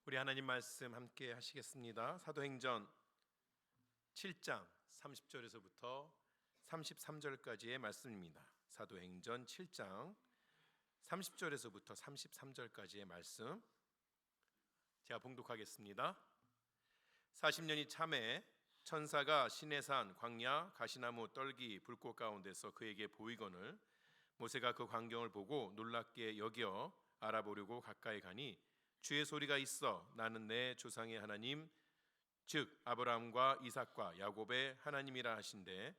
우리 하나님 말씀 함께 하시겠습니다. 사도행전 7장 30절에서부터 33절까지의 말씀입니다. 사도행전 7장 30절에서부터 33절까지의 말씀 제가 봉독하겠습니다. 40년이 참에 천사가 시내산 광야 가시나무 떨기 불꽃 가운데서 그에게 보이거늘 모세가 그 광경을 보고 놀랍게 여겨 알아보려고 가까이 가니 주의 소리가 있어 나는 내 조상의 하나님 즉 아브라함과 이삭과 야곱의 하나님이라 하신대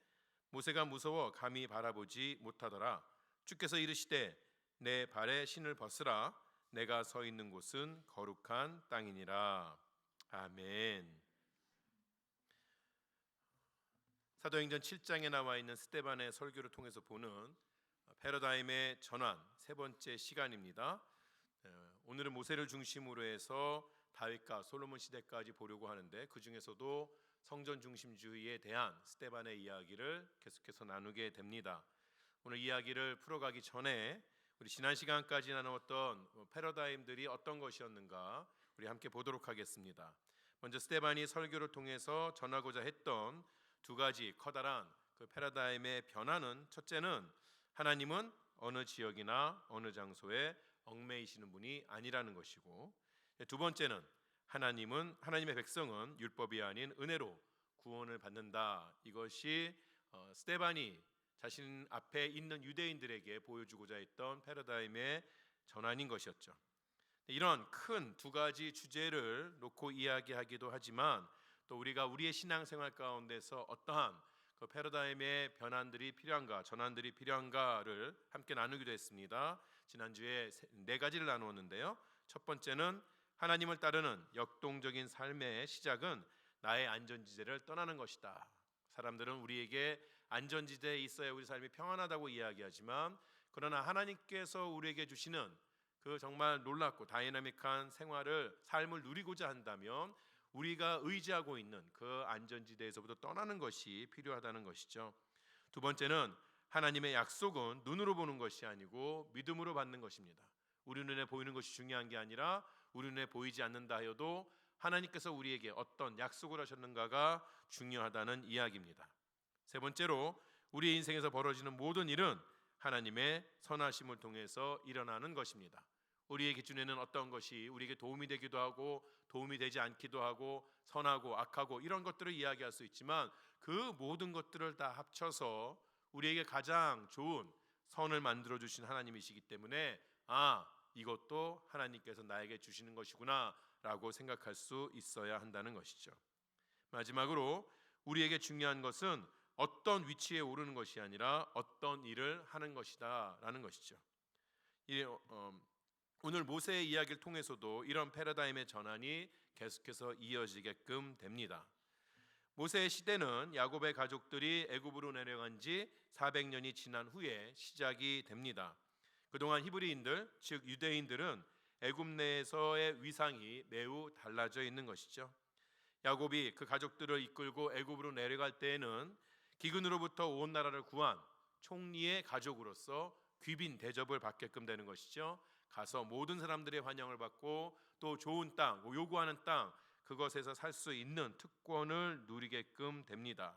모세가 무서워 감히 바라보지 못하더라. 주께서 이르시되 내 발에 신을 벗으라. 내가 서 있는 곳은 거룩한 땅이니라. 아멘. 사도행전 7장에 나와 있는 스데반의 설교를 통해서 보는 패러다임의 전환 세 번째 시간입니다. 오늘은 모세를 중심으로 해서 다윗과 솔로몬 시대까지 보려고 하는데 그 중에서도 성전 중심주의에 대한 스데반의 이야기를 계속해서 나누게 됩니다. 오늘 이야기를 풀어가기 전에 우리 지난 시간까지 나누었던 패러다임들이 어떤 것이었는가 우리 함께 보도록 하겠습니다. 먼저 스데반이 설교를 통해서 전하고자 했던 두 가지 커다란 그 패러다임의 변화는, 첫째는 하나님은 어느 지역이나 어느 장소에 얽매이시는 분이 아니라는 것이고, 두 번째는 하나님의 백성은 율법이 아닌 은혜로 구원을 받는다. 이것이 스데반이 자신 앞에 있는 유대인들에게 보여주고자 했던 패러다임의 전환인 것이었죠. 이런 큰 두 가지 주제를 놓고 이야기하기도 하지만 또 우리가 우리의 신앙생활 가운데서 어떠한 그 패러다임의 변환들이 필요한가, 전환들이 필요한가를 함께 나누기도 했습니다. 지난주에 네 가지를 나누었는데요. 첫 번째는 하나님을 따르는 역동적인 삶의 시작은 나의 안전지대를 떠나는 것이다. 사람들은 우리에게 안전지대에 있어야 우리 삶이 평안하다고 이야기하지만, 그러나 하나님께서 우리에게 주시는 그 정말 놀랍고 다이나믹한 삶을 누리고자 한다면 우리가 의지하고 있는 그 안전지대에서부터 떠나는 것이 필요하다는 것이죠. 두 번째는 하나님의 약속은 눈으로 보는 것이 아니고 믿음으로 받는 것입니다. 우리 눈에 보이는 것이 중요한 게 아니라 우리 눈에 보이지 않는다 하여도 하나님께서 우리에게 어떤 약속을 하셨는가가 중요하다는 이야기입니다. 세 번째로 우리의 인생에서 벌어지는 모든 일은 하나님의 선하심을 통해서 일어나는 것입니다. 우리의 기준에는 어떤 것이 우리에게 도움이 되기도 하고 도움이 되지 않기도 하고 선하고 악하고 이런 것들을 이야기할 수 있지만, 그 모든 것들을 다 합쳐서 우리에게 가장 좋은 선을 만들어 주신 하나님이시기 때문에 이것도 하나님께서 나에게 주시는 것이구나 라고 생각할 수 있어야 한다는 것이죠. 마지막으로 우리에게 중요한 것은 어떤 위치에 오르는 것이 아니라 어떤 일을 하는 것이다 라는 것이죠. 오늘 모세의 이야기를 통해서도 이런 패러다임의 전환이 계속해서 이어지게끔 됩니다. 모세의 시대는 야곱의 가족들이 애굽으로 내려간 지 400년이 지난 후에 시작이 됩니다. 그동안 히브리인들, 즉 유대인들은 애굽 내에서의 위상이 매우 달라져 있는 것이죠. 야곱이 그 가족들을 이끌고 애굽으로 내려갈 때에는 기근으로부터 온 나라를 구한 총리의 가족으로서 귀빈 대접을 받게끔 되는 것이죠. 가서 모든 사람들의 환영을 받고 또 좋은 땅, 요구하는 땅, 그것에서 살 수 있는 특권을 누리게끔 됩니다.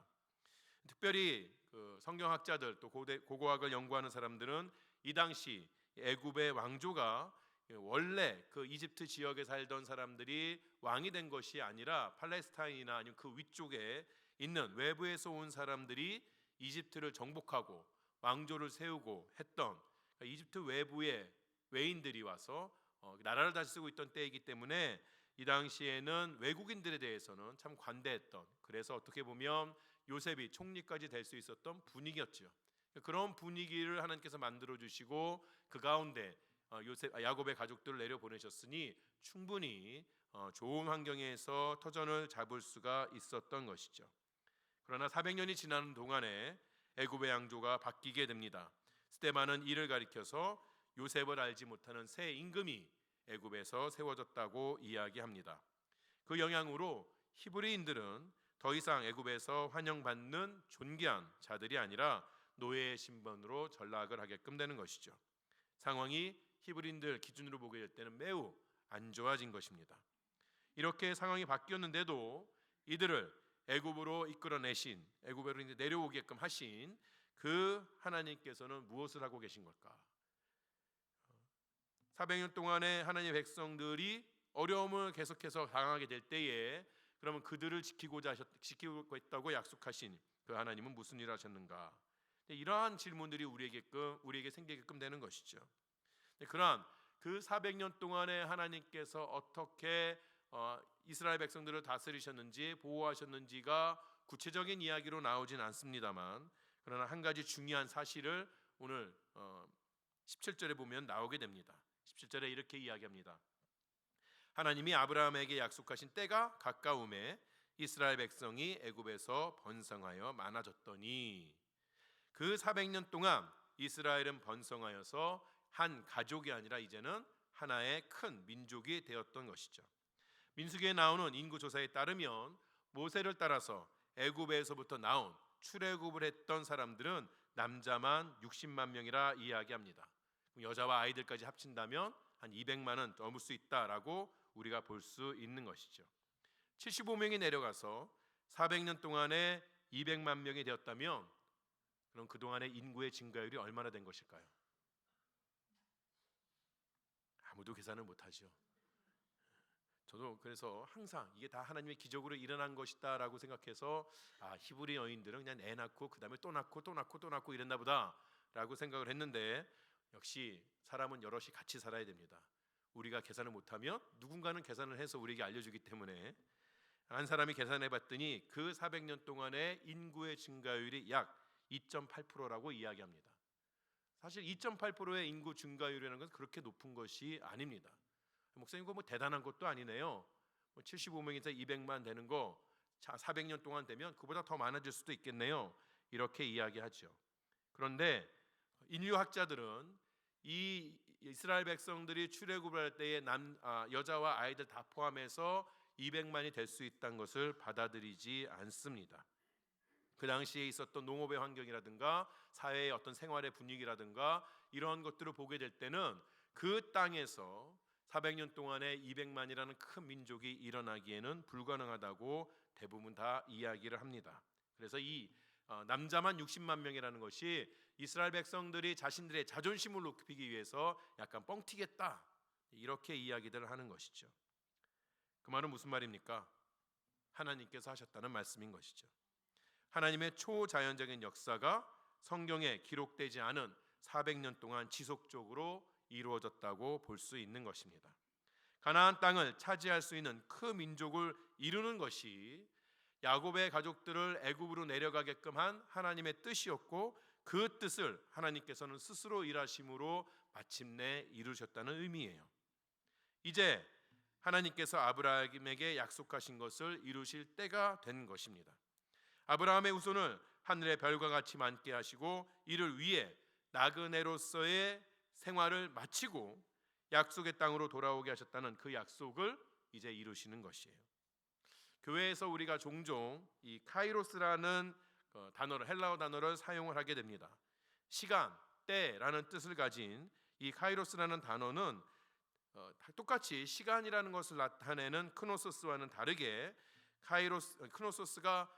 특별히 그 성경학자들 또 고고학을 연구하는 사람들은 이 당시 애굽의 왕조가 원래 그 이집트 지역에 살던 사람들이 왕이 된 것이 아니라 팔레스타인이나 아니면 그 위쪽에 있는 외부에서 온 사람들이 이집트를 정복하고 왕조를 세우고 했던, 그러니까 이집트 외부에 외인들이 와서 나라를 다스리고 있던 때이기 때문에 이 당시에는 외국인들에 대해서는 참 관대했던, 그래서 어떻게 보면 요셉이 총리까지 될 수 있었던 분위기였죠. 그런 분위기를 하나님께서 만들어 주시고 그 가운데 야곱의 가족들을 내려 보내셨으니 충분히 좋은 환경에서 터전을 잡을 수가 있었던 것이죠. 그러나 400년이 지나는 동안에 애굽의 왕조가 바뀌게 됩니다. 스데반은 이를 가리켜서 요셉을 알지 못하는 새 임금이 애굽에서 세워졌다고 이야기합니다. 그 영향으로 히브리인들은 더 이상 애굽에서 환영받는 존귀한 자들이 아니라 노예의 신분으로 전락을 하게끔 되는 것이죠. 상황이 히브리인들 기준으로 보게 될 때는 매우 안 좋아진 것입니다. 이렇게 상황이 바뀌었는데도 이들을 애굽으로 이끌어내신, 애굽으로 이제 내려오게끔 하신 그 하나님께서는 무엇을 하고 계신 걸까? 400년 동안에 하나님의 백성들이 어려움을 계속해서 당하게 될 때에 그러면 그들을 지키고 있다고 약속하신 그 하나님은 무슨 일을 하셨는가? 이러한 질문들이 우리에게 생기게끔 되는 것이죠. 그러한 그 400년 동안에 하나님께서 어떻게 이스라엘 백성들을 다스리셨는지 보호하셨는지가 구체적인 이야기로 나오진 않습니다만, 그러나 한 가지 중요한 사실을 오늘 17절에 보면 나오게 됩니다. 17절에 이렇게 이야기합니다. 하나님이 아브라함에게 약속하신 때가 가까움에 이스라엘 백성이 애굽에서 번성하여 많아졌더니, 그 400년 동안 이스라엘은 번성하여서 한 가족이 아니라 이제는 하나의 큰 민족이 되었던 것이죠. 민수기에 나오는 인구 조사에 따르면 모세를 따라서 애굽에서부터 나온 출애굽을 했던 사람들은 남자만 60만 명이라 이야기합니다. 여자와 아이들까지 합친다면 한 200만은 넘을 수 있다라고 우리가 볼 수 있는 것이죠. 75명이 내려가서 400년 동안에 200만 명이 되었다면 그럼 그동안의 인구의 증가율이 얼마나 된 것일까요? 아무도 계산을 못하죠. 저도 그래서 항상 이게 다 하나님의 기적으로 일어난 것이다 라고 생각해서 히브리 여인들은 그냥 애 낳고 그 다음에 또 낳고 또 낳고 또 낳고 이랬나 보다 라고 생각을 했는데, 역시 사람은 여럿이 같이 살아야 됩니다. 우리가 계산을 못하면 누군가는 계산을 해서 우리에게 알려주기 때문에 한 사람이 계산해 봤더니 그 400년 동안의 인구의 증가율이 약 2.8%라고 이야기합니다. 사실 2.8%의 인구 증가율이라는 것은 그렇게 높은 것이 아닙니다. 목사님 이거 뭐 대단한 것도 아니네요. 75명에서 200만 되는 거 400년 동안 되면 그보다 더 많아질 수도 있겠네요. 이렇게 이야기하죠. 그런데 인류학자들은 이 이스라엘 백성들이 출애굽을 할 때에 여자와 아이들 다 포함해서 200만이 될 수 있다는 것을 받아들이지 않습니다. 그 당시에 있었던 농업의 환경이라든가 사회의 어떤 생활의 분위기라든가 이러한 것들을 보게 될 때는 그 땅에서 400년 동안에 200만이라는 큰 민족이 일어나기에는 불가능하다고 대부분 다 이야기를 합니다. 그래서 이 남자만 60만 명이라는 것이 이스라엘 백성들이 자신들의 자존심을 높이기 위해서 약간 뻥튀겠다 이렇게 이야기들을 하는 것이죠. 그 말은 무슨 말입니까? 하나님께서 하셨다는 말씀인 것이죠. 하나님의 초자연적인 역사가 성경에 기록되지 않은 400년 동안 지속적으로 이루어졌다고 볼 수 있는 것입니다. 가나안 땅을 차지할 수 있는 큰 민족을 이루는 것이 야곱의 가족들을 애굽으로 내려가게끔 한 하나님의 뜻이었고, 그 뜻을 하나님께서는 스스로 일하심으로 마침내 이루셨다는 의미예요. 이제 하나님께서 아브라함에게 약속하신 것을 이루실 때가 된 것입니다. 아브라함의 후손을 하늘의 별과 같이 많게 하시고 이를 위해 나그네로서의 생활을 마치고 약속의 땅으로 돌아오게 하셨다는 그 약속을 이제 이루시는 것이에요. 교회에서 우리가 종종 이 카이로스라는 단어를, 헬라어 단어를 사용을 하게 됩니다. 시간, 때라는 뜻을 가진 이 카이로스라는 단어는 똑같이 시간이라는 것을 나타내는 크노소스와는 다르게 크노소스가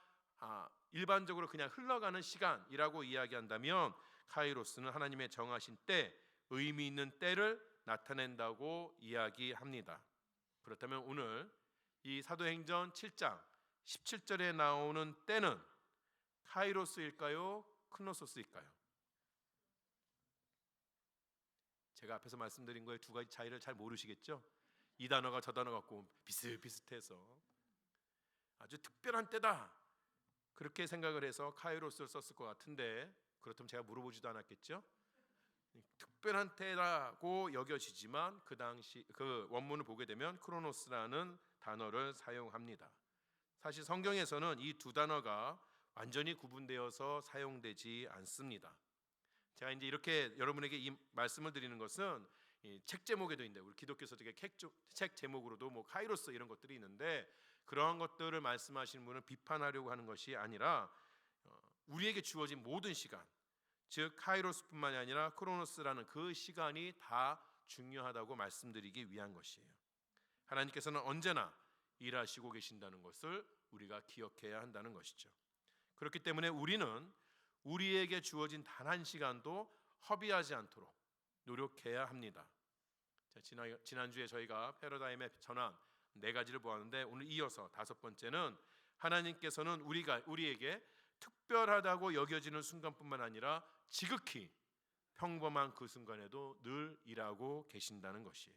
일반적으로 그냥 흘러가는 시간이라고 이야기한다면, 카이로스는 하나님의 정하신 때, 의미 있는 때를 나타낸다고 이야기합니다. 그렇다면 오늘 이 사도행전 7장 17절에 나오는 때는 카이로스일까요? 크노소스일까요? 제가 앞에서 말씀드린 거에 두 가지 차이를 잘 모르시겠죠? 이 단어가 저 단어 갖고 비슷비슷해서 아주 특별한 때다 그렇게 생각을 해서 카이로스를 썼을 것 같은데, 그렇다면 제가 물어보지도 않았겠죠? 특별한 때라고 여겨지지만 그 당시 그 원문을 보게 되면 크로노스라는 단어를 사용합니다. 사실 성경에서는 이 두 단어가 완전히 구분되어서 사용되지 않습니다. 제가 이제 이렇게 여러분에게 이 말씀을 드리는 것은 책 제목에도 있는데, 우리 기독교에서 책 제목으로도 뭐 카이로스 이런 것들이 있는데, 그러한 것들을 말씀하시는 분은 비판하려고 하는 것이 아니라 우리에게 주어진 모든 시간, 즉 카이로스뿐만이 아니라 크로노스라는 그 시간이 다 중요하다고 말씀드리기 위한 것이에요. 하나님께서는 언제나 일하시고 계신다는 것을 우리가 기억해야 한다는 것이죠. 그렇기 때문에 우리는 우리에게 주어진 단 한 시간도 허비하지 않도록 노력해야 합니다. 지난주에 저희가 패러다임의 전환 4가지를 보았는데, 오늘 이어서 5번째는 하나님께서는 우리에게 특별하다고 여겨지는 순간뿐만 아니라 지극히 평범한 그 순간에도 늘 일하고 계신다는 것이에요.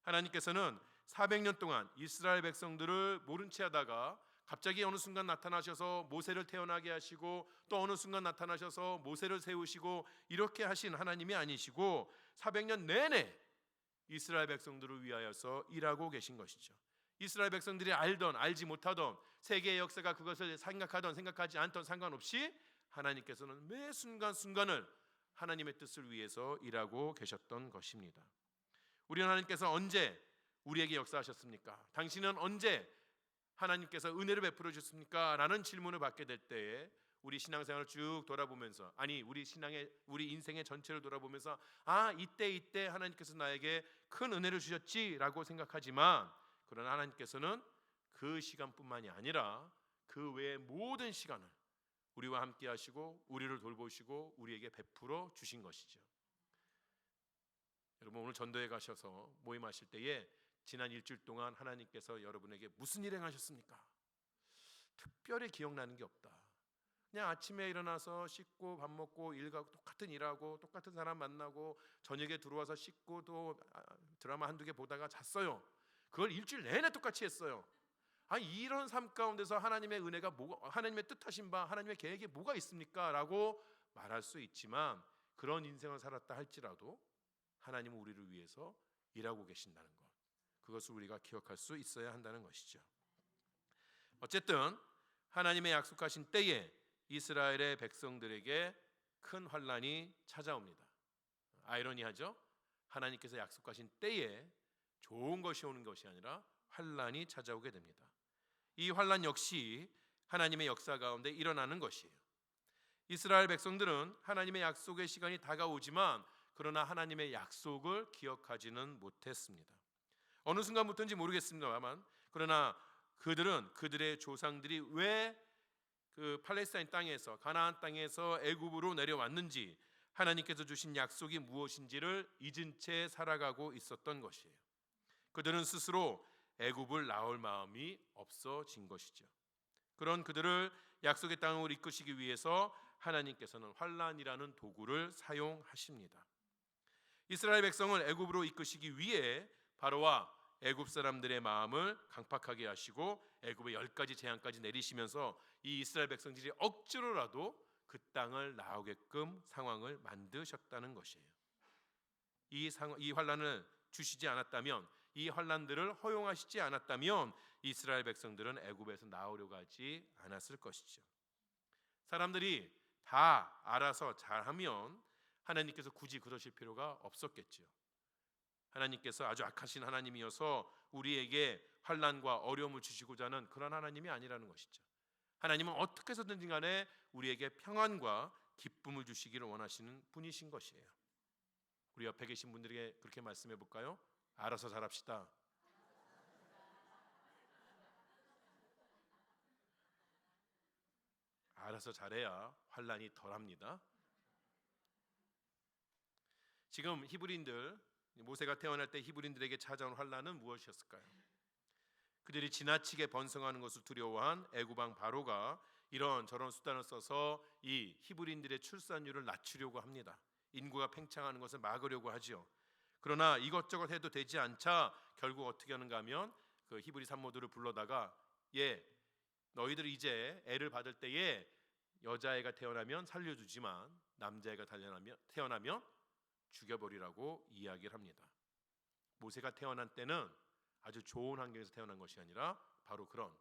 하나님께서는 400년 동안 이스라엘 백성들을 모른 채 하다가 갑자기 어느 순간 나타나셔서 모세를 태어나게 하시고, 또 어느 순간 나타나셔서 모세를 세우시고, 이렇게 하신 하나님이 아니시고 400년 내내 이스라엘 백성들을 위하여서 일하고 계신 것이죠. 이스라엘 백성들이 알던 알지 못하던, 세계의 역사가 그것을 생각하던 생각하지 않던 상관없이 하나님께서는 매 순간순간을 하나님의 뜻을 위해서 일하고 계셨던 것입니다. 우리 하나님께서 언제 우리에게 역사하셨습니까? 당신은 언제 하나님께서 은혜를 베풀어 주셨습니까? 라는 질문을 받게 될 때에 우리 신앙생활을 쭉 돌아보면서, 아니 우리 인생의 전체를 돌아보면서 이때 하나님께서 나에게 큰 은혜를 주셨지라고 생각하지만, 그러나 하나님께서는 그 시간뿐만이 아니라 그 외의 모든 시간을 우리와 함께 하시고 우리를 돌보시고 우리에게 베풀어 주신 것이죠. 여러분, 오늘 전도에 가셔서 모임하실 때에 지난 일주일 동안 하나님께서 여러분에게 무슨 일 행하셨습니까? 특별히 기억나는 게 없다. 그냥 아침에 일어나서 씻고 밥 먹고 일 가고 똑같은 일하고 똑같은 사람 만나고 저녁에 들어와서 씻고 또 드라마 한두 개 보다가 잤어요. 그걸 일주일 내내 똑같이 했어요. 이런 삶 가운데서 하나님의 은혜가 하나님의 뜻하신 바, 하나님의 계획이 뭐가 있습니까? 라고 말할 수 있지만, 그런 인생을 살았다 할지라도 하나님은 우리를 위해서 일하고 계신다는 것, 그것을 우리가 기억할 수 있어야 한다는 것이죠. 어쨌든 하나님의 약속하신 때에 이스라엘의 백성들에게 큰 환난이 찾아옵니다. 아이러니하죠? 하나님께서 약속하신 때에 좋은 것이 오는 것이 아니라 환난이 찾아오게 됩니다. 이 환난 역시 하나님의 역사 가운데 일어나는 것이에요. 이스라엘 백성들은 하나님의 약속의 시간이 다가오지만, 그러나 하나님의 약속을 기억하지는 못했습니다. 어느 순간부터인지 모르겠습니다만, 그러나 그들의 조상들이 왜 그 팔레스타인 땅에서, 가나안 땅에서 애굽으로 내려왔는지, 하나님께서 주신 약속이 무엇인지를 잊은 채 살아가고 있었던 것이에요. 그들은 스스로 애굽을 나올 마음이 없어진 것이죠. 그런 그들을 약속의 땅으로 이끄시기 위해서 하나님께서는 환난이라는 도구를 사용하십니다. 이스라엘 백성을 애굽으로 이끄시기 위해 바로와 애굽 사람들의 마음을 강팍하게 하시고 애굽의 10가지 재앙까지 내리시면서 이 이스라엘 백성들이 억지로라도 그 땅을 나오게끔 상황을 만드셨다는 것이에요. 이 환난을 주시지 않았다면, 이 환난들을 허용하시지 않았다면 이스라엘 백성들은 애굽에서 나오려고 하지 않았을 것이죠. 사람들이 다 알아서 잘하면 하나님께서 굳이 그러실 필요가 없었겠죠. 하나님께서 아주 악하신 하나님이어서 우리에게 환난과 어려움을 주시고자 하는 그런 하나님이 아니라는 것이죠. 하나님은 어떻게 해서든지 간에 우리에게 평안과 기쁨을 주시기를 원하시는 분이신 것이에요. 우리 옆에 계신 분들에게 그렇게 말씀해 볼까요? 알아서 잘합시다. 알아서 잘해야 환난이 덜합니다. 지금 모세가 태어날 때 히브리인들에게 찾아온 환난은 무엇이었을까요? 그들이 지나치게 번성하는 것을 두려워한 애굽 왕 바로가 이런저런 수단을 써서 이 히브리인들의 출산율을 낮추려고 합니다. 인구가 팽창하는 것을 막으려고 하죠. 그러나 이것저것 해도 되지 않자 결국 어떻게 하는가 하면 그 히브리 산모들을 불러다가 너희들 이제 애를 받을 때에 여자애가 태어나면 살려주지만 남자애가 태어나면 죽여버리라고 이야기를 합니다. 모세가 태어난 때는 아주 좋은 환경에서 태어난 것이 아니라 바로 그런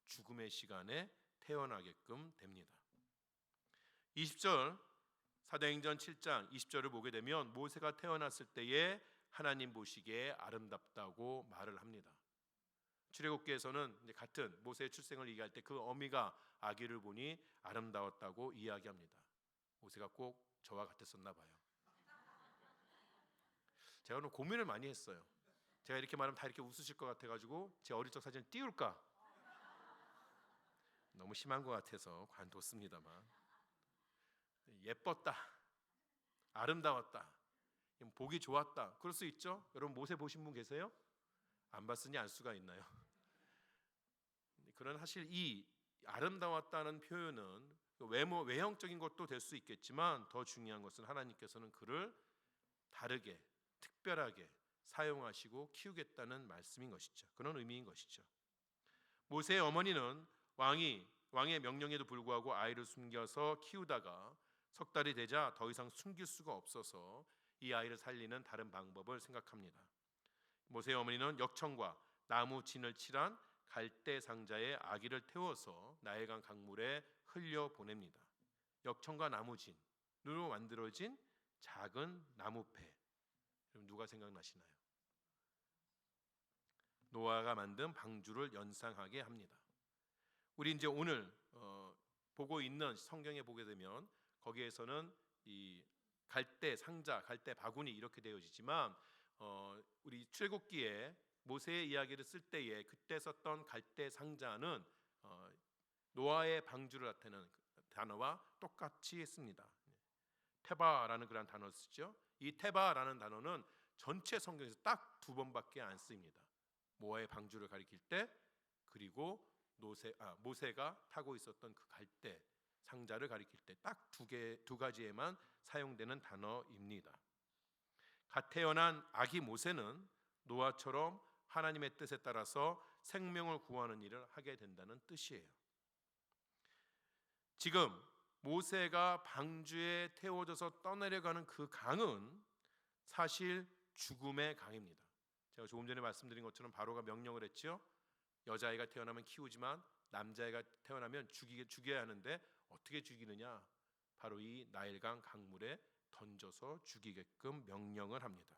죽음의 시간에 태어나게끔 됩니다. 20절 사도행전 7장 20절을 보게 되면 모세가 태어났을 때에 하나님 보시기에 아름답다고 말을 합니다. 출애굽기에서는 같은 모세의 출생을 얘기할 때 그 어미가 아기를 보니 아름다웠다고 이야기합니다. 모세가 꼭 저와 같았었나 봐요. 제가 오늘 고민을 많이 했어요. 제가 이렇게 말하면 다 이렇게 웃으실 것 같아가지고 제 어릴 적 사진을 띄울까? 너무 심한 것 같아서 관뒀습니다만, 예뻤다, 아름다웠다, 보기 좋았다, 그럴 수 있죠. 여러분 모세 보신 분 계세요? 안 봤으니 알 수가 있나요? 그런 사실 이 아름다웠다는 표현은 외형적인 것도 될 수 있겠지만 더 중요한 것은 하나님께서는 그를 다르게 특별하게 사용하시고 키우겠다는 말씀인 것이죠. 그런 의미인 것이죠. 모세의 어머니는 왕의 명령에도 불구하고 아이를 숨겨서 키우다가 석 달이 되자 더 이상 숨길 수가 없어서 이 아이를 살리는 다른 방법을 생각합니다. 모세의 어머니는 역청과 나무 진을 칠한 갈대 상자에 아기를 태워서 나일강 강물에 흘려 보냅니다. 역청과 나무 진으로 만들어진 작은 나무패. 그럼 누가 생각나시나요? 노아가 만든 방주를 연상하게 합니다. 우리 이제 오늘 보고 있는 성경에 보게 되면 거기에서는 이 갈대 상자, 갈대 바구니 이렇게 되어지지만 우리 출애굽기에 모세의 이야기를 쓸 때에 그때 썼던 갈대 상자는 노아의 방주를 나타내는 단어와 똑같이 씁니다. 테바라는 그런 단어를 쓰죠. 이 테바라는 단어는 전체 성경에서 딱 두 번밖에 안 쓰입니다. 노아의 방주를 가리킬 때, 그리고 모세가 타고 있었던 그 갈대 상자를 가리킬 때 딱 두 가지에만 사용되는 단어입니다. 갓 태어난 아기 모세는 노아처럼 하나님의 뜻에 따라서 생명을 구하는 일을 하게 된다는 뜻이에요. 지금 모세가 방주에 태워져서 떠내려가는 그 강은 사실 죽음의 강입니다. 제가 조금 전에 말씀드린 것처럼 바로가 명령을 했죠. 여자아이가 태어나면 키우지만 남자아이가 태어나면 죽여야 하는데 어떻게 죽이느냐? 바로 이 나일강 강물에 던져서 죽이게끔 명령을 합니다.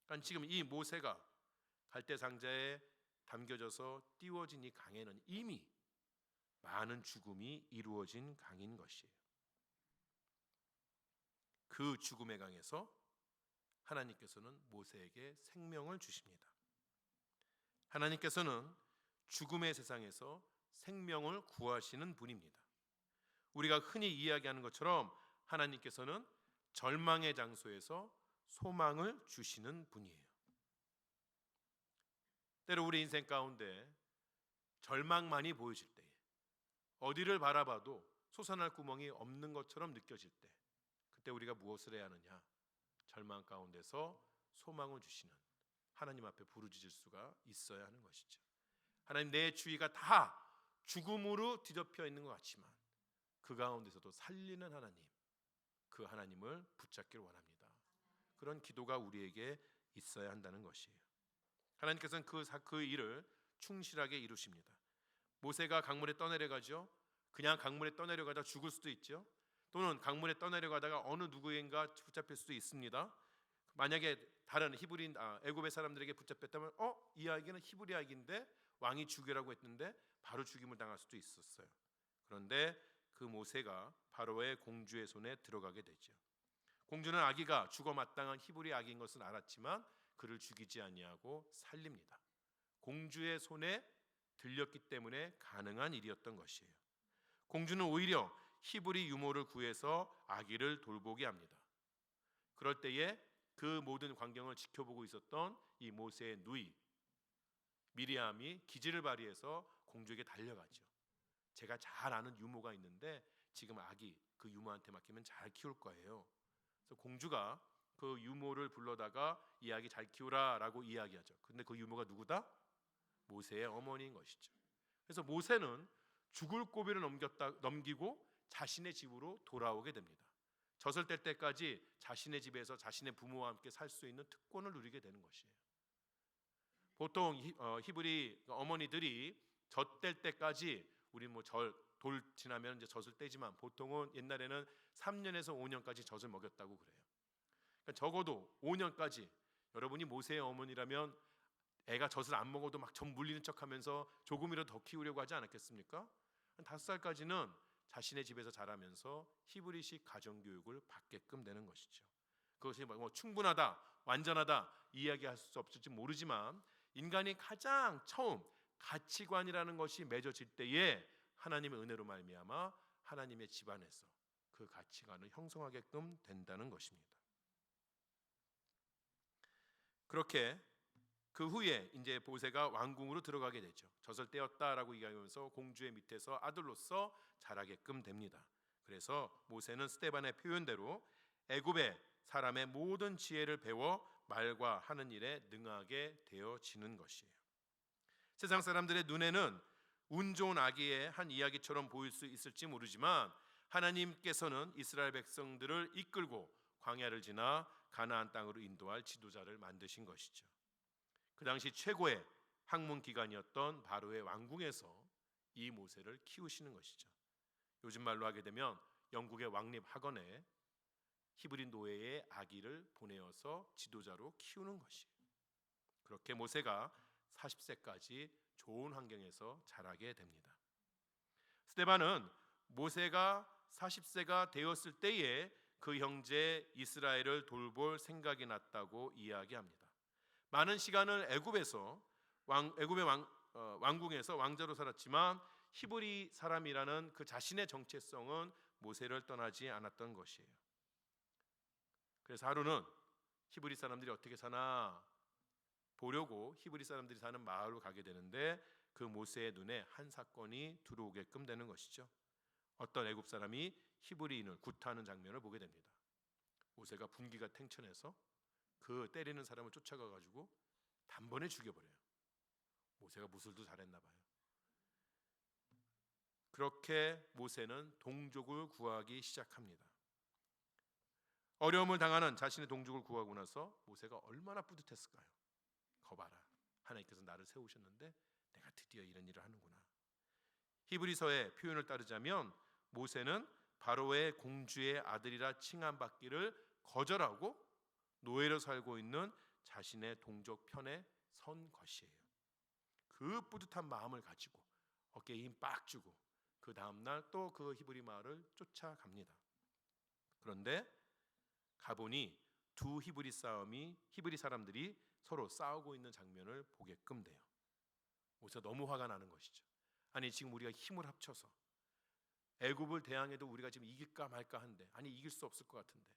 그러니까 지금 이 모세가 갈대 상자에 담겨져서 띄워진 이 강에는 이미 많은 죽음이 이루어진 강인 것이에요. 그 죽음의 강에서 하나님께서는 모세에게 생명을 주십니다. 하나님께서는 죽음의 세상에서 생명을 구하시는 분입니다. 우리가 흔히 이야기하는 것처럼 하나님께서는 절망의 장소에서 소망을 주시는 분이에요. 때로 우리 인생 가운데 절망만이 보여질 때에, 어디를 바라봐도 솟아날 구멍이 없는 것처럼 느껴질 때, 그때 우리가 무엇을 해야 하느냐? 절망 가운데서 소망을 주시는 하나님 앞에 부르짖을 수가 있어야 하는 것이죠. 하나님, 내 주위가 다 죽음으로 뒤덮여 있는 것 같지만 그 가운데서도 살리는 하나님, 그 하나님을 붙잡기를 원합니다. 그런 기도가 우리에게 있어야 한다는 것이에요. 하나님께서는 그 일을 충실하게 이루십니다. 모세가 강물에 떠내려가죠. 그냥 강물에 떠내려가다 죽을 수도 있죠. 또는 강물에 떠내려가다가 어느 누구인가 붙잡힐 수도 있습니다. 만약에 다른 애굽의 사람들에게 붙잡혔다면 이 이야기는 히브리 이야기인데 왕이 죽이라고 했는데 바로 죽임을 당할 수도 있었어요. 그런데 그 모세가 바로의 공주의 손에 들어가게 되죠. 공주는 아기가 죽어 마땅한 히브리 아기인 것을 알았지만 그를 죽이지 아니하고 살립니다. 공주의 손에 들렸기 때문에 가능한 일이었던 것이에요. 공주는 오히려 히브리 유모를 구해서 아기를 돌보게 합니다. 그럴 때에 그 모든 광경을 지켜보고 있었던 이 모세의 누이 미리암이 기지를 발휘해서 공주에게 달려가죠. 제가 잘 아는 유모가 있는데 지금 아기 그 유모한테 맡기면 잘 키울 거예요. 그래서 공주가 그 유모를 불러다가 이 아기 잘 키우라라고 이야기하죠. 근데 그 유모가 누구다? 모세의 어머니인 것이죠. 그래서 모세는 죽을 고비를 넘기고 자신의 집으로 돌아오게 됩니다. 젖을 뗄 때까지 자신의 집에서 자신의 부모와 함께 살 수 있는 특권을 누리게 되는 것이에요. 보통 히브리 어머니들이 젖 뗄 때까지, 우리 돌 지나면 이제 젖을 떼지만 보통은 옛날에는 3년에서 5년까지 젖을 먹였다고 그래요. 그러니까 적어도 5년까지, 여러분이 모세의 어머니라면 애가 젖을 안 먹어도 막 젖 물리는 척하면서 조금이라도 더 키우려고 하지 않았겠습니까? 5살까지는 자신의 집에서 자라면서 히브리식 가정교육을 받게끔 되는 것이죠. 그것이 뭐 충분하다, 완전하다 이야기할 수 없을지 모르지만 인간이 가장 처음 가치관이라는 것이 맺어질 때에 하나님의 은혜로 말미암아 하나님의 집안에서 그 가치관을 형성하게끔 된다는 것입니다. 그렇게 그 후에 이제 모세가 왕궁으로 들어가게 되죠. 젖을 떼었다라고 이야기하면서 공주의 밑에서 아들로서 자라게끔 됩니다. 그래서 모세는 스데반의 표현대로 애굽의 사람의 모든 지혜를 배워 말과 하는 일에 능하게 되어지는 것이에요. 세상 사람들의 눈에는 운 좋은 아기의 한 이야기처럼 보일 수 있을지 모르지만 하나님께서는 이스라엘 백성들을 이끌고 광야를 지나 가나안 땅으로 인도할 지도자를 만드신 것이죠. 그 당시 최고의 학문 기관이었던 바로의 왕궁에서 이 모세를 키우시는 것이죠. 요즘 말로 하게 되면 영국의 왕립 학원에 히브리 노예의 아기를 보내어서 지도자로 키우는 것이에요. 그렇게 모세가 40세까지 좋은 환경에서 자라게 됩니다. 스데반은 모세가 40세가 되었을 때에 그 형제 이스라엘을 돌볼 생각이 났다고 이야기합니다. 많은 시간을 애굽의 왕궁에서 왕자로 살았지만 히브리 사람이라는 그 자신의 정체성은 모세를 떠나지 않았던 것이에요. 그래서 하루는 히브리 사람들이 어떻게 사나 보려고 히브리 사람들이 사는 마을로 가게 되는데 그 모세의 눈에 한 사건이 들어오게끔 되는 것이죠. 어떤 애굽 사람이 히브리인을 구타하는 장면을 보게 됩니다. 모세가 분기가 탱천해서 그 때리는 사람을 쫓아가 가지고 단번에 죽여버려요. 모세가 무술도 잘했나 봐요. 그렇게 모세는 동족을 구하기 시작합니다. 어려움을 당하는 자신의 동족을 구하고 나서 모세가 얼마나 뿌듯했을까요? 거봐라, 하나님께서 나를 세우셨는데 내가 드디어 이런 일을 하는구나. 히브리서의 표현을 따르자면 모세는 바로의 공주의 아들이라 칭함받기를 거절하고 노예로 살고 있는 자신의 동족 편에 선 것이에요. 그 뿌듯한 마음을 가지고 어깨에 힘 빡 주고 그 다음날 또 그 히브리 마을을 쫓아갑니다. 그런데 가보니 두 히브리 사람들이 서로 싸우고 있는 장면을 보게끔 돼요. 모세가 너무 화가 나는 것이죠. 아니 지금 우리가 힘을 합쳐서 애굽을 대항해도 우리가 지금 이길까 말까 한데, 아니 이길 수 없을 것 같은데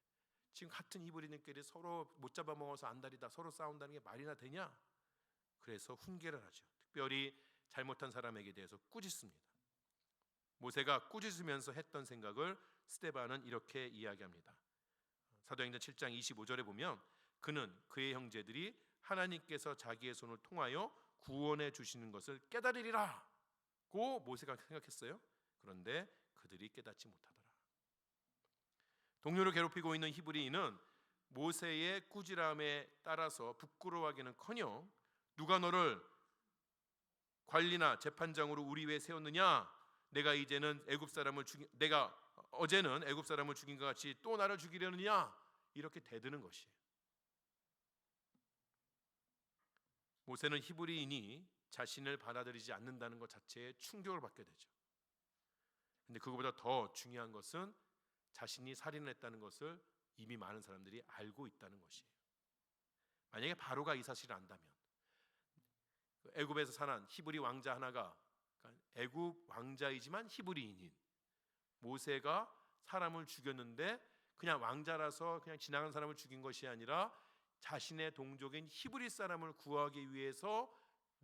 지금 같은 히브리인끼리 서로 못 잡아먹어서 안달이다 서로 싸운다는 게 말이나 되냐? 그래서 훈계를 하죠. 특별히 잘못한 사람에게 대해서 꾸짖습니다. 모세가 꾸짖으면서 했던 생각을 스데반은 이렇게 이야기합니다. 사도행전 7장 25절에 보면 그는 그의 형제들이 하나님께서 자기의 손을 통하여 구원해 주시는 것을 깨달으리라고 모세가 생각했어요. 그런데 그들이 깨닫지 못하더라. 동료를 괴롭히고 있는 히브리인은 모세의 꾸지람에 따라서 부끄러워하기는커녕 누가 너를 관리나 재판장으로 우리 위에 세웠느냐? 내가 어제는 애굽 사람을 죽인 것 같이 또 나를 죽이려느냐? 이렇게 대드는 것이에요. 모세는 히브리인이 자신을 받아들이지 않는다는 것 자체에 충격을 받게 되죠. 근데 그것보다 더 중요한 것은 자신이 살인을 했다는 것을 이미 많은 사람들이 알고 있다는 것이에요. 만약에 바로가 이 사실을 안다면 애굽에서 사는 히브리 왕자 하나가, 그러니까 애굽 왕자이지만 히브리인인 모세가 사람을 죽였는데 그냥 왕자라서 그냥 지나간 사람을 죽인 것이 아니라 자신의 동족인 히브리 사람을 구하기 위해서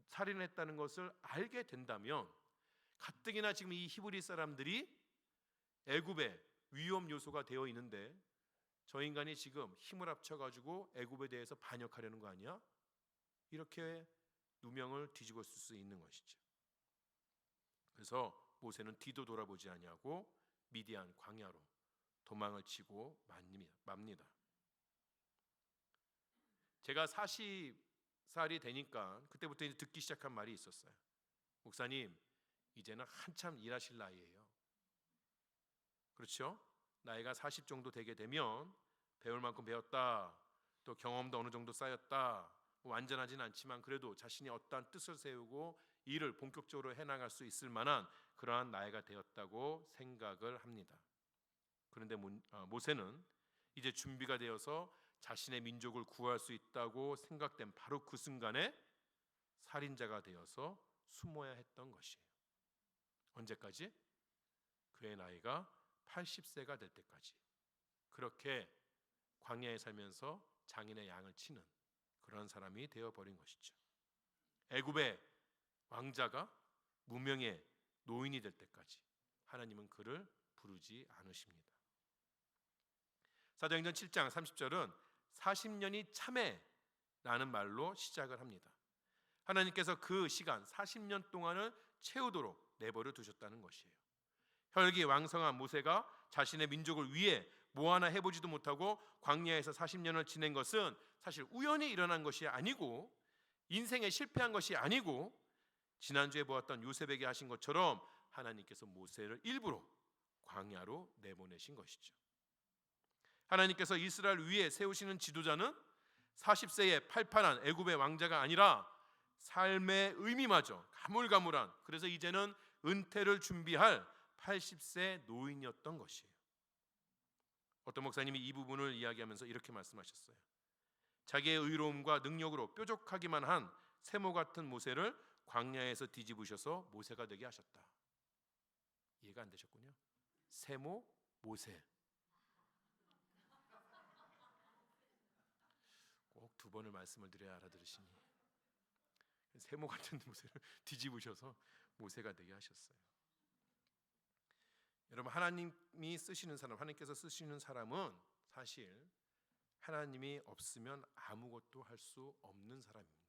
살인했다는 것을 알게 된다면 가뜩이나 지금 이 히브리 사람들이 애굽의 위험 요소가 되어 있는데 저 인간이 지금 힘을 합쳐가지고 애굽에 대해서 반역하려는 거 아니야? 이렇게 누명을 뒤집어 쓸 수 있는 것이죠. 그래서 모세는 뒤도 돌아보지 아니하고 미디안 광야로 도망을 치고 맙니다. 제가 40살이 되니까 그때부터 이제 듣기 시작한 말이 있었어요. 목사님, 이제는 한참 일하실 나이예요. 그렇죠? 나이가 40 정도 되게 되면 배울 만큼 배웠다, 또 경험도 어느 정도 쌓였다, 완전하진 않지만 그래도 자신이 어떠한 뜻을 세우고 일을 본격적으로 해나갈 수 있을 만한 그러한 나이가 되었다고 생각을 합니다. 그런데 모세는 이제 준비가 되어서 자신의 민족을 구할 수 있다고 생각된 바로 그 순간에 살인자가 되어서 숨어야 했던 것이에요. 언제까지? 그의 나이가 80세가 될 때까지 그렇게 광야에 살면서 장인의 양을 치는 그런 사람이 되어버린 것이죠. 애굽의 왕자가 무명의 노인이 될 때까지 하나님은 그를 부르지 않으십니다. 사도행전 7장 30절은 40년이 참해라는 말로 시작을 합니다. 하나님께서 그 시간 40년 동안을 채우도록 내버려 두셨다는 것이에요. 혈기왕성한 모세가 자신의 민족을 위해 뭐 하나 해보지도 못하고 광야에서 40년을 지낸 것은 사실 우연히 일어난 것이 아니고 인생에 실패한 것이 아니고 지난주에 보았던 요셉에게 하신 것처럼 하나님께서 모세를 일부러 광야로 내보내신 것이죠. 하나님께서 이스라엘 위에 세우시는 지도자는 40세의 팔팔한 애굽의 왕자가 아니라 삶의 의미마저 가물가물한, 그래서 이제는 은퇴를 준비할 80세 노인이었던 것이에요. 어떤 목사님이 이 부분을 이야기하면서 이렇게 말씀하셨어요. 자기의 의로움과 능력으로 뾰족하기만 한 세모 같은 모세를 광야에서 뒤집으셔서 모세가 되게 하셨다. 이해가 안 되셨군요. 세모, 모세. 꼭 두 번을 말씀을 드려야 알아들으시니. 세모 같은 모세를 뒤집으셔서 모세가 되게 하셨어요. 여러분, 하나님이 쓰시는 사람, 하나님께서 쓰시는 사람은 사실 하나님이 없으면 아무것도 할 수 없는 사람입니다.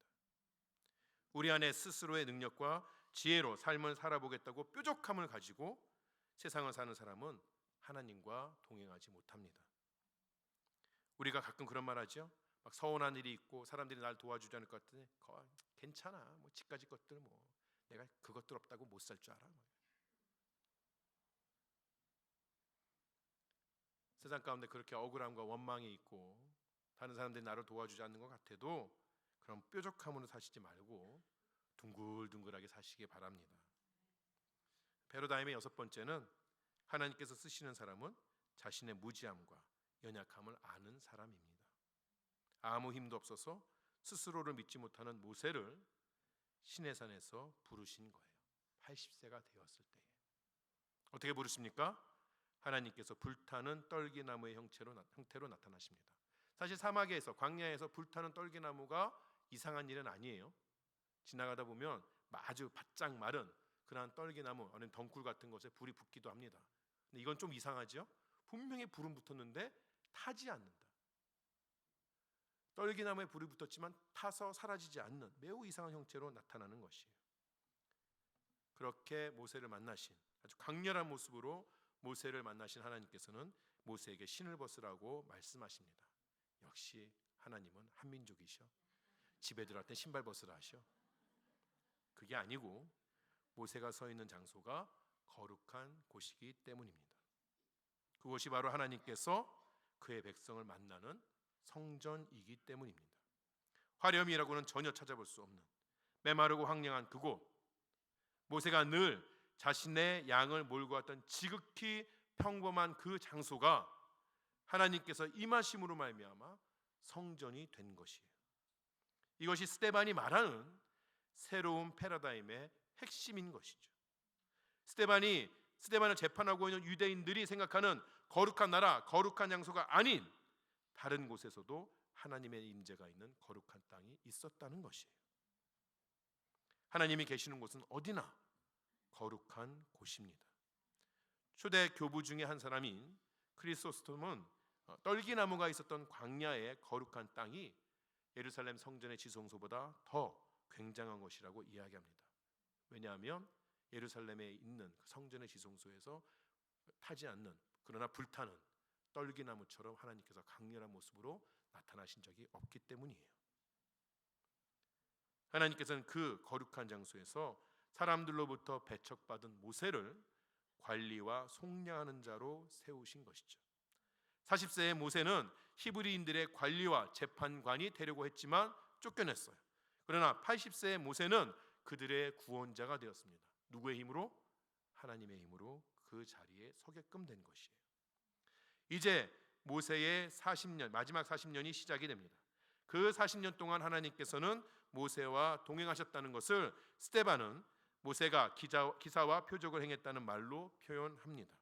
우리 안에 스스로의 능력과 지혜로 삶을 살아보겠다고 뾰족함을 가지고 세상을 사는 사람은 하나님과 동행하지 못합니다. 우리가 가끔 그런 말 하죠. 막 서운한 일이 있고 사람들이 날 도와주지 않을 것 같으니 괜찮아, 뭐 집까지 것들, 뭐 내가 그것들 없다고 못 살 줄 알아. 세상 가운데 그렇게 억울함과 원망이 있고 다른 사람들이 나를 도와주지 않는 것 같아도 그런 뾰족함으로 사시지 말고 둥글둥글하게 사시기 바랍니다. 패러다임의 여섯 번째는 하나님께서 쓰시는 사람은 자신의 무지함과 연약함을 아는 사람입니다. 아무 힘도 없어서 스스로를 믿지 못하는 모세를 시내산에서 부르신 거예요. 80세가 되었을 때에. 어떻게 부르십니까? 하나님께서 불타는 떨기나무의 형태로 나타나십니다. 사실 사막에서, 광야에서 불타는 떨기나무가 이상한 일은 아니에요. 지나가다 보면 아주 바짝 마른 그러한 떨기나무, 아니면 덩굴 같은 것에 불이 붙기도 합니다. 근데 이건 좀 이상하죠? 분명히 불은 붙었는데 타지 않는다. 떨기나무에 불이 붙었지만 타서 사라지지 않는 매우 이상한 형태로 나타나는 것이에요. 그렇게 모세를 만나신, 아주 강렬한 모습으로 모세를 만나신 하나님께서는 모세에게 신을 벗으라고 말씀하십니다. 역시 하나님은 한민족이셔. 집에 들어갈 때 신발 벗으라 하셔. 그게 아니고 모세가 서 있는 장소가 거룩한 곳이기 때문입니다. 그곳이 바로 하나님께서 그의 백성을 만나는 성전이기 때문입니다. 화려함이라고는 전혀 찾아볼 수 없는 메마르고 황량한 그곳, 모세가 늘 자신의 양을 몰고 왔던 지극히 평범한 그 장소가 하나님께서 임하심으로 말미암아 성전이 된 것이에요. 이것이 스데반이 말하는 새로운 패러다임의 핵심인 것이죠. 스데반을 재판하고 있는 유대인들이 생각하는 거룩한 나라, 거룩한 장소가 아닌 다른 곳에서도 하나님의 임재가 있는 거룩한 땅이 있었다는 것이에요. 하나님이 계시는 곳은 어디나 거룩한 곳입니다. 초대 교부 중에 한 사람인 크리소스톰은 떨기나무가 있었던 광야의 거룩한 땅이 예루살렘 성전의 지성소보다 더 굉장한 것이라고 이야기합니다. 왜냐하면 예루살렘에 있는 그 성전의 지성소에서 타지 않는, 그러나 불타는 떨기나무처럼 하나님께서 강렬한 모습으로 나타나신 적이 없기 때문이에요. 하나님께서는 그 거룩한 장소에서 사람들로부터 배척받은 모세를 관리와 속량하는 자로 세우신 것이죠. 40세의 모세는 히브리인들의 관리와 재판관이 되려고 했지만 쫓겨냈어요. 그러나 80세의 모세는 그들의 구원자가 되었습니다. 누구의 힘으로? 하나님의 힘으로 그 자리에 서게끔 된 것이에요. 이제 모세의 40년, 마지막 40년이 시작이 됩니다. 그 40년 동안 하나님께서는 모세와 동행하셨다는 것을 스데반은 모세가 기사와 표적을 행했다는 말로 표현합니다.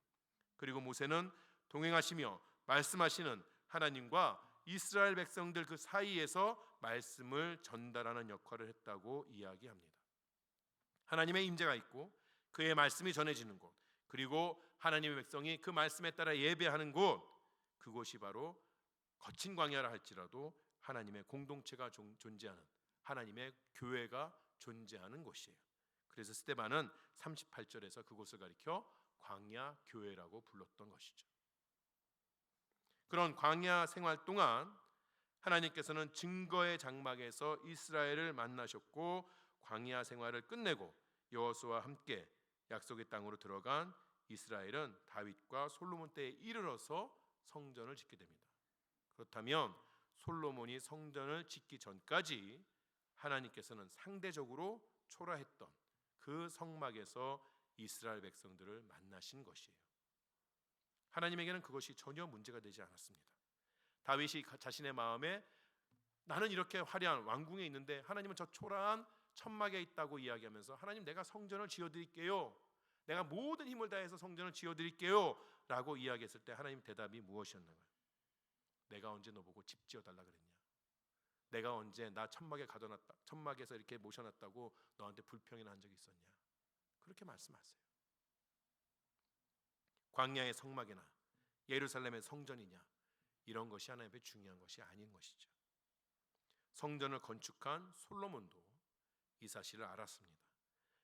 그리고 모세는 동행하시며 말씀하시는 하나님과 이스라엘 백성들 그 사이에서 말씀을 전달하는 역할을 했다고 이야기합니다. 하나님의 임재가 있고 그의 말씀이 전해지는 곳, 그리고 하나님의 백성이 그 말씀에 따라 예배하는 곳, 그곳이 바로 거친 광야라 할지라도 하나님의 공동체가 존재하는, 하나님의 교회가 존재하는 곳이에요. 그래서 스데반은 38절에서 그곳을 가리켜 광야 교회라고 불렀던 것이죠. 그런 광야 생활 동안 하나님께서는 증거의 장막에서 이스라엘을 만나셨고 광야 생활을 끝내고 여호수아와 함께 약속의 땅으로 들어간 이스라엘은 다윗과 솔로몬 때에 이르러서 성전을 짓게 됩니다. 그렇다면 솔로몬이 성전을 짓기 전까지 하나님께서는 상대적으로 초라했던 그 성막에서 이스라엘 백성들을 만나신 것이에요. 하나님에게는 그것이 전혀 문제가 되지 않았습니다. 다윗이 자신의 마음에 나는 이렇게 화려한 왕궁에 있는데 하나님은 저 초라한 천막에 있다고 이야기하면서 하나님, 내가 성전을 지어드릴게요, 내가 모든 힘을 다해서 성전을 지어드릴게요 라고 이야기했을 때 하나님 대답이 무엇이었나요? 내가 언제 너보고 집 지어달라 그랬냐? 내가 언제 나 천막에 가둬놨다, 천막에서 이렇게 모셔놨다고 너한테 불평이나 한 적이 있었냐? 그렇게 말씀하세요. 광야의 성막이나 예루살렘의 성전이냐, 이런 것이 하나님 앞에 중요한 것이 아닌 것이죠. 성전을 건축한 솔로몬도 이 사실을 알았습니다.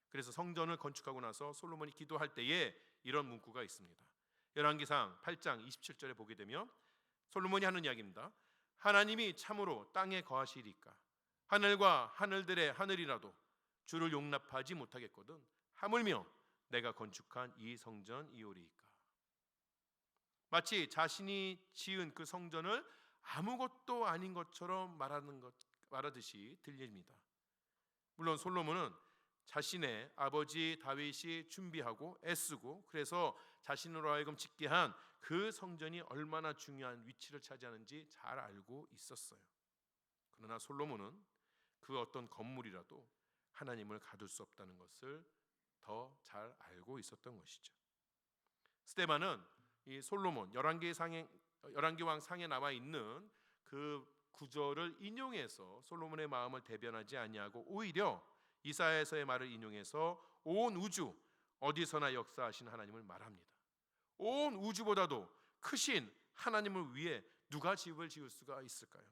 그래서 성전을 건축하고 나서 솔로몬이 기도할 때에 이런 문구가 있습니다. 열왕기상 8장 27절에 보게 되면 솔로몬이 하는 이야기입니다. 하나님이 참으로 땅에 거하시리까? 하늘과 하늘들의 하늘이라도 주를 용납하지 못하겠거든 하물며 내가 건축한 이 성전이오리이까? 마치 자신이 지은 그 성전을 아무것도 아닌 것처럼 말하듯이 들립니다. 물론 솔로몬은 자신의 아버지 다윗이 준비하고 애쓰고 그래서 자신으로 하여금 짓게 한 그 성전이 얼마나 중요한 위치를 차지하는지 잘 알고 있었어요. 그러나 솔로몬은 그 어떤 건물이라도 하나님을 가둘 수 없다는 것을 더 잘 알고 있었던 것이죠. 스데반은 이 솔로몬 열왕기왕 상에 나와 있는 그 구절을 인용해서 솔로몬의 마음을 대변하지 아니하고 오히려 이사야서의 말을 인용해서 온 우주 어디서나 역사하신 하나님을 말합니다. 온 우주보다도 크신 하나님을 위해 누가 집을 지을 수가 있을까요?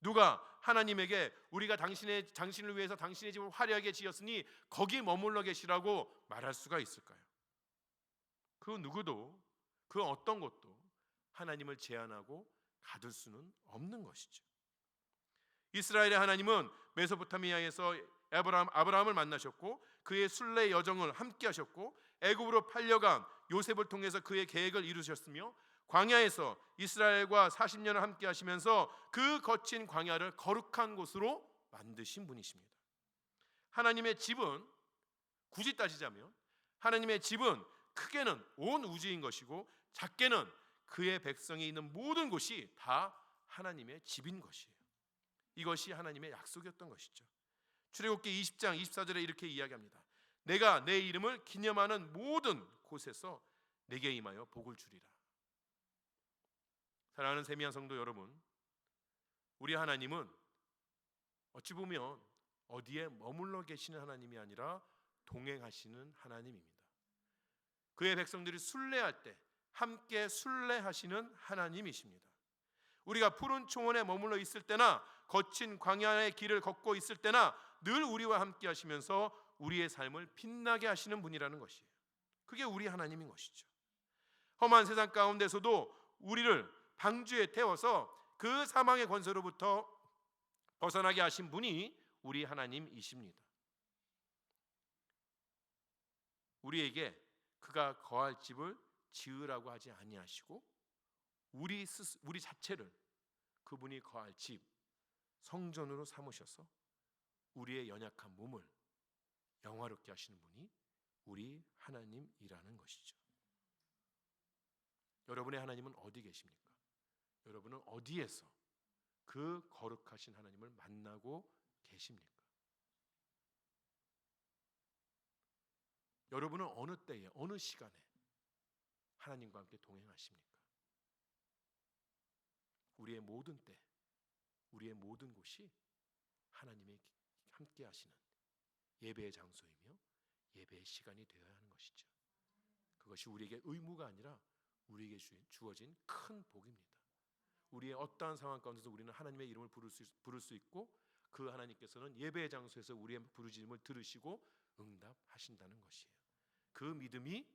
누가 하나님에게 우리가 당신을 위해서 당신의 집을 화려하게 지었으니 거기 머물러 계시라고 말할 수가 있을까요? 그 누구도 그 어떤 것도 하나님을 제한하고 가둘 수는 없는 것이죠. 이스라엘의 하나님은 메소포타미아에서 아브라함을 만나셨고 그의 순례 여정을 함께 하셨고 애굽으로 팔려간 요셉을 통해서 그의 계획을 이루셨으며 광야에서 이스라엘과 40년을 함께 하시면서 그 거친 광야를 거룩한 곳으로 만드신 분이십니다. 하나님의 집은 굳이 따지자면 하나님의 집은 크게는 온 우주인 것이고 작게는 그의 백성이 있는 모든 곳이 다 하나님의 집인 것이에요. 이것이 하나님의 약속이었던 것이죠. 출애굽기 20장 24절에 이렇게 이야기합니다. 내가 내 이름을 기념하는 모든 곳에서 내게 임하여 복을 주리라. 사랑하는 세미한 성도 여러분, 우리 하나님은 어찌 보면 어디에 머물러 계시는 하나님이 아니라 동행하시는 하나님입니다. 그의 백성들이 순례할 때 함께 순례하시는 하나님이십니다. 우리가 푸른 초원에 머물러 있을 때나 거친 광야의 길을 걷고 있을 때나 늘 우리와 함께 하시면서 우리의 삶을 빛나게 하시는 분이라는 것이에요. 그게 우리 하나님인 것이죠. 험한 세상 가운데서도 우리를 방주에 태워서 그 사망의 권세로부터 벗어나게 하신 분이 우리 하나님이십니다. 우리에게 그가 거할 집을 지으라고 하지 아니하시고 우리 자체를 그분이 거할 집, 성전으로 삼으셔서 우리의 연약한 몸을 영화롭게 하시는 분이 우리 하나님이라는 것이죠. 여러분의 하나님은 어디 계십니까? 여러분은 어디에서 그 거룩하신 하나님을 만나고 계십니까? 여러분은 어느 때에 어느 시간에 하나님과 함께 동행하십니까? 우리의 모든 때, 우리의 모든 곳이 하나님의 함께 하시는 예배의 장소이며 예배의 시간이 되어야 하는 것이죠. 그것이 우리에게 의무가 아니라 우리에게 주어진 큰 복입니다. 우리의 어떠한 상황 가운데서 우리는 하나님의 이름을 부를 수 있고 그 하나님께서는 예배의 장소에서 우리의 부르짖음을 들으시고 응답하신다는 것이에요. 그 믿음이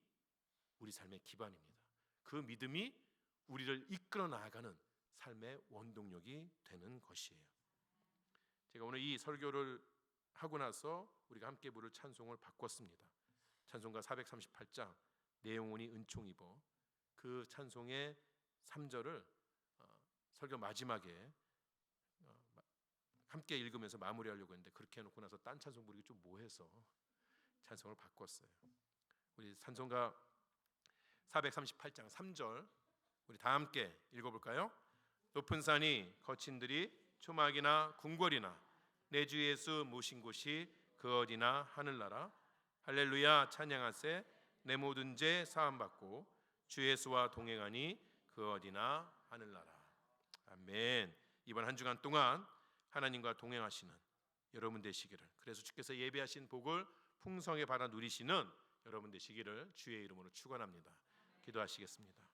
우리 삶의 기반입니다. 그 믿음이 우리를 이끌어 나아가는 삶의 원동력이 되는 것이에요. 제가 오늘 이 설교를 하고 나서 우리가 함께 부를 찬송을 바꿨습니다. 찬송가 438장 내용원이 은총입어, 그 찬송의 3절을 설교 마지막에 함께 읽으면서 마무리하려고 했는데 그렇게 해놓고 나서 딴 찬송 부르기 좀 뭐해서 찬송을 바꿨어요. 우리 찬송가 438장 3절 우리 다 함께 읽어볼까요? 높은 산이 거친 들이 초막이나 궁궐이나 내 주 예수 모신 곳이 그 어디나 하늘나라. 할렐루야 찬양하세. 내 모든 죄 사함받고 주 예수와 동행하니 그 어디나 하늘나라. 아멘. 이번 한 주간 동안 하나님과 동행하시는 여러분 되시기를, 그래서 주께서 예배하신 복을 풍성히 받아 누리시는 여러분 되시기를 주의 이름으로 축원합니다. 기도하시겠습니다.